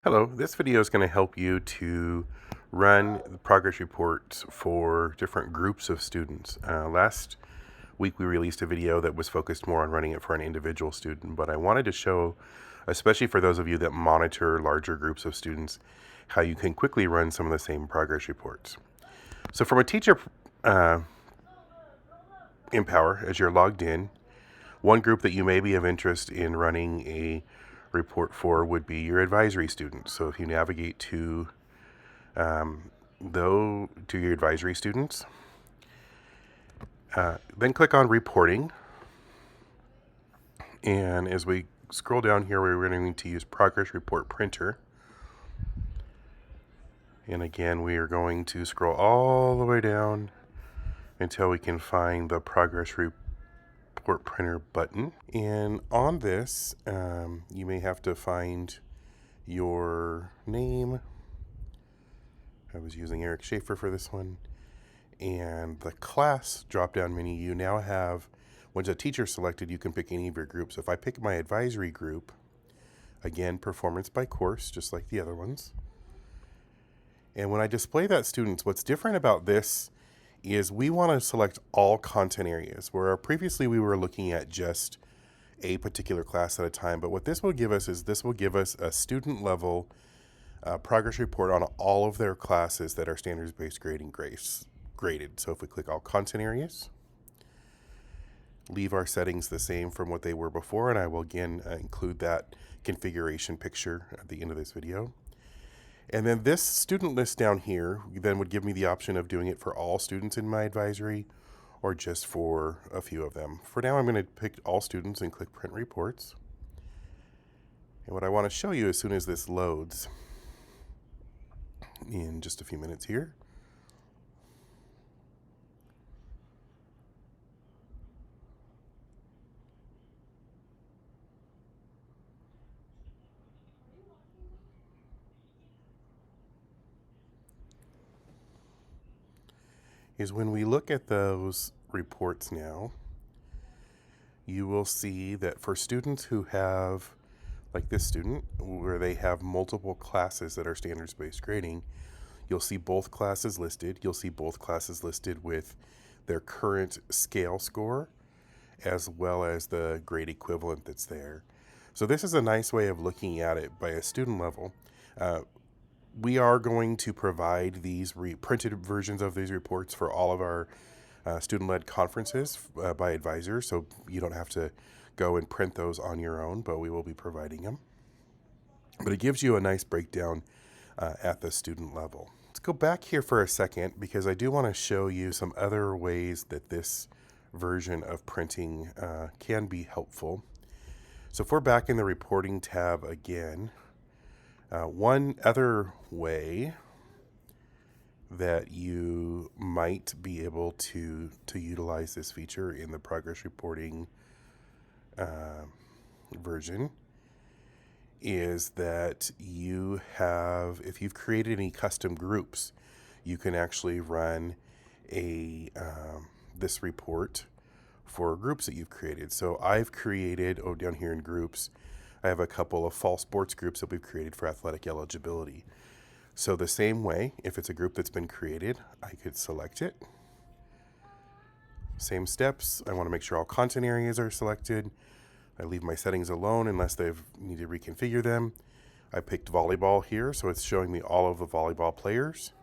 Hello, this video is going to help you to run progress reports for different groups of students. Last week we released a video that was focused more on running it for an individual student, but I wanted to show, especially for those of you that monitor larger groups of students, how you can quickly run some of the same progress reports. So from a teacher Empower, as you're logged in, one group that you may be of interest in running a report for would be your advisory students. So if you navigate to your advisory students, then click on reporting. And as we scroll down here, we're going to use progress report printer. And again, we are going to scroll all the way down until we can find the progress report printer button. And on this, you may have to find your name. I was using Eric Schaefer for this one. And the class drop-down menu, you now have, once a teacher selected, you can pick any of your groups. If I pick my advisory group, again, performance by course, just like the other ones. And when I display that students, what's different about this is we want to select all content areas, where previously we were looking at just a particular class at a time. But what this will give us is this will give us a student level progress report on all of their classes that are standards-based graded. So if we click all content areas, leave our settings the same from what they were before, and I will again include that configuration picture at the end of this video. And then this student list down here then would give me the option of doing it for all students in my advisory or just for a few of them. For now, I'm going to pick all students and click print reports. And what I want to show you as soon as this loads in just a few minutes here is when we look at those reports now, you will see that for students who have, like this student, where they have multiple classes that are standards-based grading, you'll see both classes listed. You'll see both classes listed with their current scale score as well as the grade equivalent that's there. So this is a nice way of looking at it by a student level. We are going to provide these printed versions of these reports for all of our student-led conferences by advisors, so you don't have to go and print those on your own, but we will be providing them. But it gives you a nice breakdown at the student level. Let's go back here for a second because I do want to show you some other ways that this version of printing can be helpful. So if we're back in the reporting tab again, one other way that you might be able to utilize this feature in the progress reporting version is that you have, if you've created any custom groups, you can actually run a this report for groups that you've created. So I've created, down here in groups, I have a couple of fall sports groups that we've created for athletic eligibility. So the same way, if it's a group that's been created, I could select it. Same steps. I want to make sure all content areas are selected. I leave my settings alone unless they've need to reconfigure them. I picked volleyball here, so it's showing me all of the volleyball players.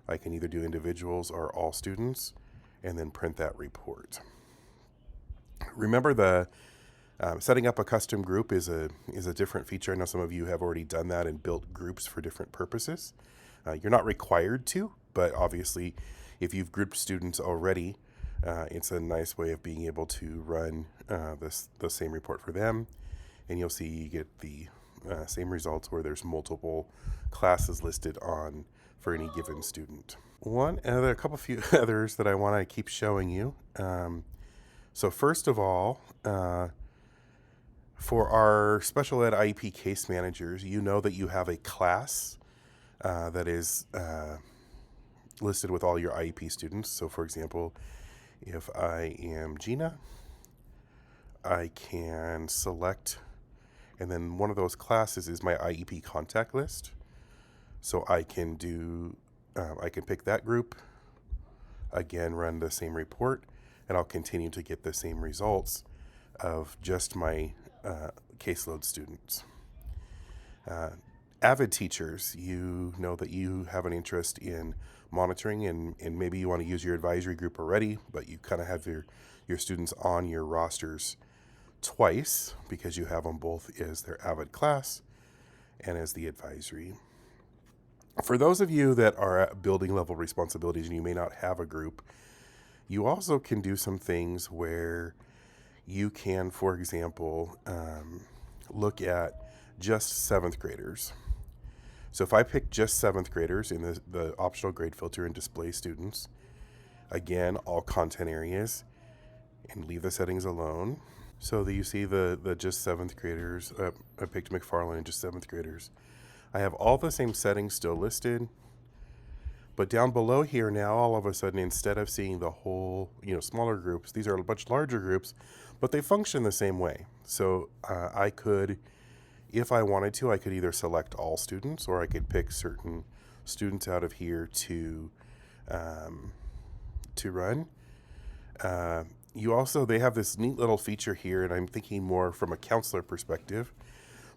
I can either do individuals or all students, and then print that report. Remember, the setting up a custom group is a different feature. I know some of you have already done that and built groups for different purposes. You're not required to, but obviously, if you've grouped students already, it's a nice way of being able to run the same report for them, and you'll see you get the same results where there's multiple classes listed on for any given student. A couple few others that I want to keep showing you. So first of all, for our special ed IEP case managers, you know that you have a class that is listed with all your IEP students. So for example, if I am Gina, I can select And then one of those classes is my IEP contact list. So I can pick that group, again, run the same report, and I'll continue to get the same results of just my caseload students. Avid teachers, you know that you have an interest in monitoring, and maybe you want to use your advisory group already, but you kind of have your students on your rosters twice because you have them both as their Avid class and as the advisory. For those of you that are at building level responsibilities and you may not have a group, you also can do some things where you can, for example, look at just seventh graders. So if I pick just seventh graders in the optional grade filter and display students, again, all content areas, and leave the settings alone. So that you see the just seventh graders, I picked McFarland and just seventh graders. I have all the same settings still listed, but down below here now, all of a sudden, instead of seeing the whole, smaller groups, these are a much larger groups, but they function the same way. So I could, if I wanted to, I could either select all students or I could pick certain students out of here to run. They have this neat little feature here, and I'm thinking more from a counselor perspective.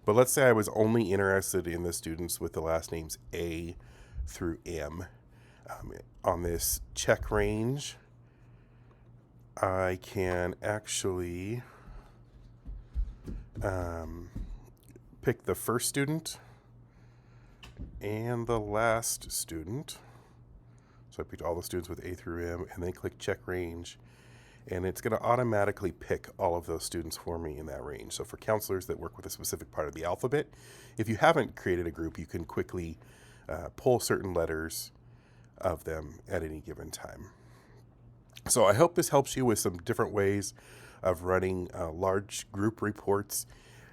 But let's say I was only interested in the students with the last names A through M. On this check range, I can actually pick the first student and the last student. So I picked all the students with A through M, and then click check range. And it's going to automatically pick all of those students for me in that range. So for counselors that work with a specific part of the alphabet, if you haven't created a group, you can quickly pull certain letters of them at any given time. So I hope this helps you with some different ways of running large group reports.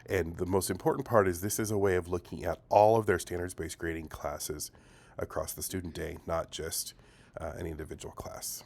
And the most important part is this is a way of looking at all of their standards-based grading classes across the student day, not just an individual class.